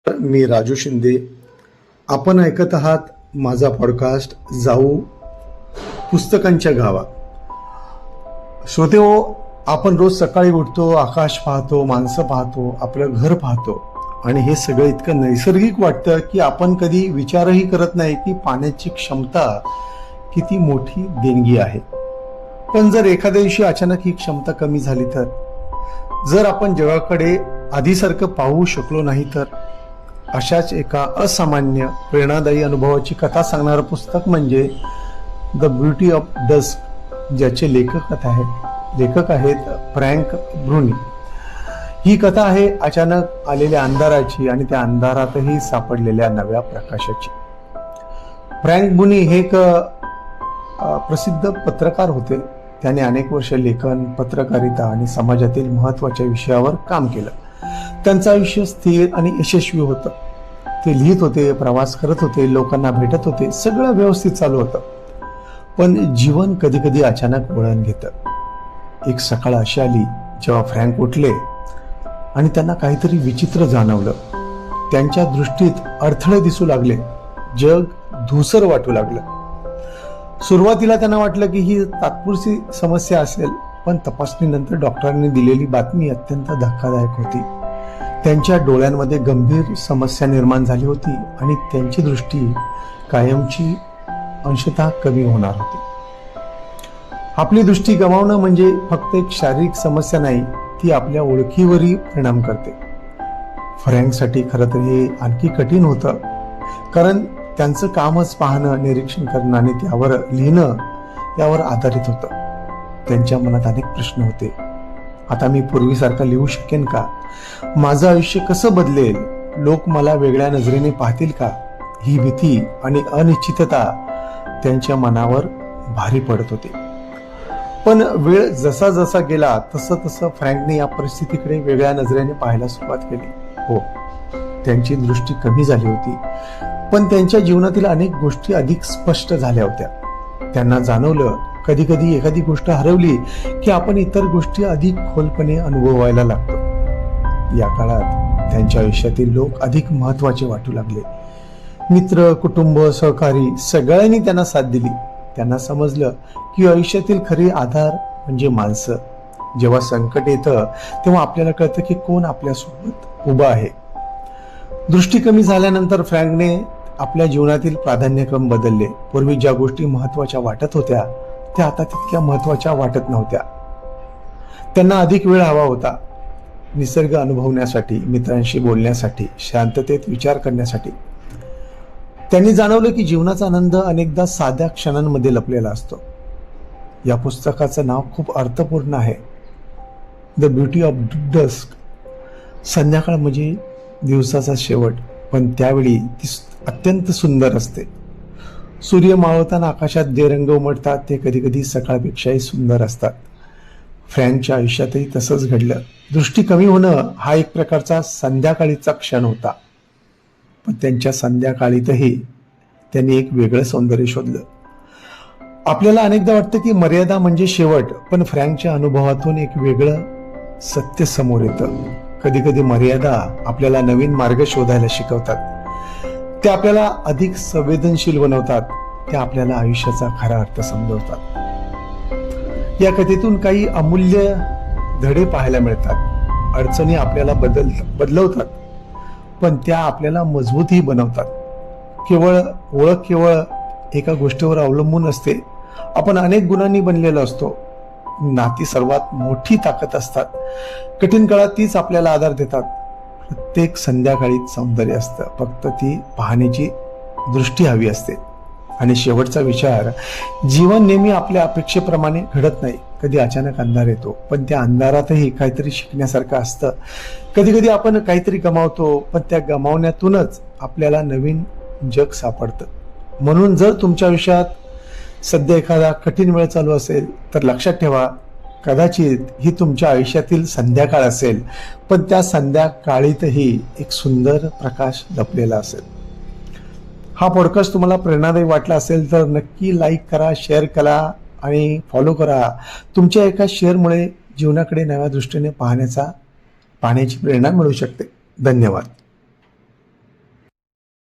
मी राजू शिंदे. आपण ऐकत आहात माझा पॉडकास्ट जाऊ पुस्तकांच्या गावात. श्रोतेहो, आपण रोज सकाळी उठतो, आकाश पाहतो, माणसं पाहतो, आपलं घर पाहतो आणि हे सगळं इतकं नैसर्गिक वाटतं की आपण कधी विचारही करत नाही की पाण्याची क्षमता किती मोठी देणगी आहे. पण जर एखाद्या दिवशी अचानक ही क्षमता कमी झाली तर, जर आपण जगाकडे आधीसारखं पाहू शकलो नाही तर, अशाच एका असामान्य प्रेरणादायी अनुभवाची कथा सांगणारं पुस्तक म्हणजे द ब्युटी ऑफ डस्क, ज्याचे लेखक आहेत फ्रँक ब्रुनी. ही कथा आहे अचानक आलेल्या अंधाराची आणि त्या अंधारातही सापडलेल्या नव्या प्रकाशाची. फ्रँक ब्रुनी हे एक प्रसिद्ध पत्रकार होते. त्याने अनेक वर्ष लेखन, पत्रकारिता आणि समाजातील महत्त्वाच्या विषयावर काम केलं. त्यांचं आयुष्य स्थिर आणि यशस्वी होतं. ते लिहित होते, प्रवास करत होते, लोकांना भेटत होते, सगळं व्यवस्थित चालू होतं. पण जीवन कधी कधी अचानक वळण घेतं. एक सकाळ अशी आली जेव्हा फ्रँक उठले आणि त्यांना काहीतरी विचित्र जाणवलं. त्यांच्या दृष्टीत अडथळे दिसू लागले. जग धूसर वाटू लागलं. सुरुवातीला त्यांना वाटलं की ही तात्पुरती समस्या असेल, पण तपासणीनंतर डॉक्टरांनी दिलेली बातमी अत्यंत धक्कादायक होती. त्यांच्या डोळ्यांमध्ये गंभीर समस्या निर्माण झाली होती आणि त्यांची दृष्टी कायमची अंशतः कमी होणार होती. आपली दृष्टी गमावणं म्हणजे फक्त एक शारीरिक समस्या नाही, ती आपल्या ओळखीवरही परिणाम करते. फ्रँकसाठी खरं तर हे आणखी कठीण होतं, कारण त्यांचं कामच पाहणं, निरीक्षण करणं आणि त्यावर लिहिणं यावर आधारित होतं. त्यांच्या मनात अनेक प्रश्न होते. आता मी पूर्वीसारखा लिहू शकेन का? माझं आयुष्य कसं बदलेल? लोक मला वेगळ्या नजरेने पाहतील का? ही भीती आणि अनिश्चितता त्यांच्या मनावर भारी पडत होते. पण वेळ जसा जसा गेला तसं तसं फ्रँकने या परिस्थितीकडे वेगळ्या नजरेने पाहायला सुरुवात केली. हो, त्यांची दृष्टी कमी झाली होती, पण त्यांच्या जीवनातील अनेक गोष्टी अधिक स्पष्ट झाल्या होत्या. त्यांना जाणवलं, कधी कधी एखादी गोष्ट हरवली की आपण इतर गोष्टी अधिक खोलपणे अनुभवायला लागतो. या काळात त्यांच्या आयुष्यातील लोक अधिक महत्त्वाचे वाटू लागले. मित्र, कुटुंब, सहकारी सगळ्यांनी त्यांना साथ दिली. त्यांना समजलं की आयुष्यातील खरी आधार म्हणजे माणसं. जेव्हा संकट येतं तेव्हा आपल्याला कळतं की कोण आपल्यासोबत उभं आहे. दृष्टी कमी झाल्यानंतर फ्रँकने आपल्या जीवनातील प्राधान्यक्रम बदलले. पूर्वी ज्या गोष्टी महत्त्वाच्या वाटत होत्या त्या आता तितक्या महत्त्वाच्या वाटत नव्हत्या. त्यांना अधिक वेळ हवा होता, निसर्ग अनुभवण्यासाठी, मित्रांशी बोलण्यासाठी, शांततेत विचार करण्यासाठी. त्यांनी जाणवलं की जीवनाचा आनंद अनेकदा साध्या क्षणांमध्ये लपलेला असतो. या पुस्तकाचं नाव खूप अर्थपूर्ण आहे, द ब्युटी ऑफ डस्क. संध्याकाळ म्हणजे दिवसाचा शेवट, पण त्यावेळी ती अत्यंत सुंदर असते. सूर्य मावळताना आकाशात जे रंग उमटतात ते कधी कधी सकाळपेक्षाही सुंदर असतात. फ्रँकच्या आयुष्यातही तसंच घडलं. दृष्टी कमी होणं हा एक प्रकारचा संध्याकाळीचा क्षण होता, पण त्यांच्या संध्याकाळीतही त्यांनी एक वेगळं सौंदर्य शोधलं. आपल्याला अनेकदा वाटतं की मर्यादा म्हणजे शेवट, पण फ्रँकच्या अनुभवातून एक वेगळं सत्य समोर येतं. कधी कधी मर्यादा आपल्याला नवीन मार्ग शोधायला शिकवतात. ते आपल्याला अधिक संवेदनशील बनवतात. ते आपल्याला आयुष्याचा खरा अर्थ समजवतात. या कथेतून काही अमूल्य धडे पाहायला मिळतात. अडचणी आपल्याला बदलवतात, पण त्या आपल्याला मजबूतही बनवतात. ओळख केवळ एका गोष्टीवर अवलंबून असते. आपण अनेक गुणांनी बनलेलो असतो. नाती सर्वात मोठी ताकद असतात. कठीण काळात तीच आपल्याला आधार देतात. प्रत्येक संध्याकाळीत सौंदर्य असतं, फक्त ती पाहण्याची दृष्टी हवी असते. आणि शेवटचा विचार, जीवन नेहमी आपल्या अपेक्षेप्रमाणे घडत नाही. कधी अचानक अंधार येतो, पण त्या अंधारातही काहीतरी शिकण्यासारखं असतं. कधी कधी आपण काहीतरी गमावतो, पण त्या गमावण्यातूनच आपल्याला नवीन जग सापडतं. म्हणून जर तुमच्या आयुष्यात सध्या एखादा कठीण वेळ चालू असेल तर लक्षात ठेवा, कदाचित ही तुमच्या आयुष्यातील संध्याकाळ असेल, पण त्या संध्याकाळीतही एक सुंदर प्रकाश लपलेला असेल. हा पॉडकास्ट तुम्हाला प्रेरणादायी वाटला असेल तर नक्की लाईक करा, शेअर करा आणि फॉलो करा. तुमच्या एका शेअरमुळे जीवनाकडे नव्या दृष्टीने पाहण्याची प्रेरणा मिळू शकते. धन्यवाद.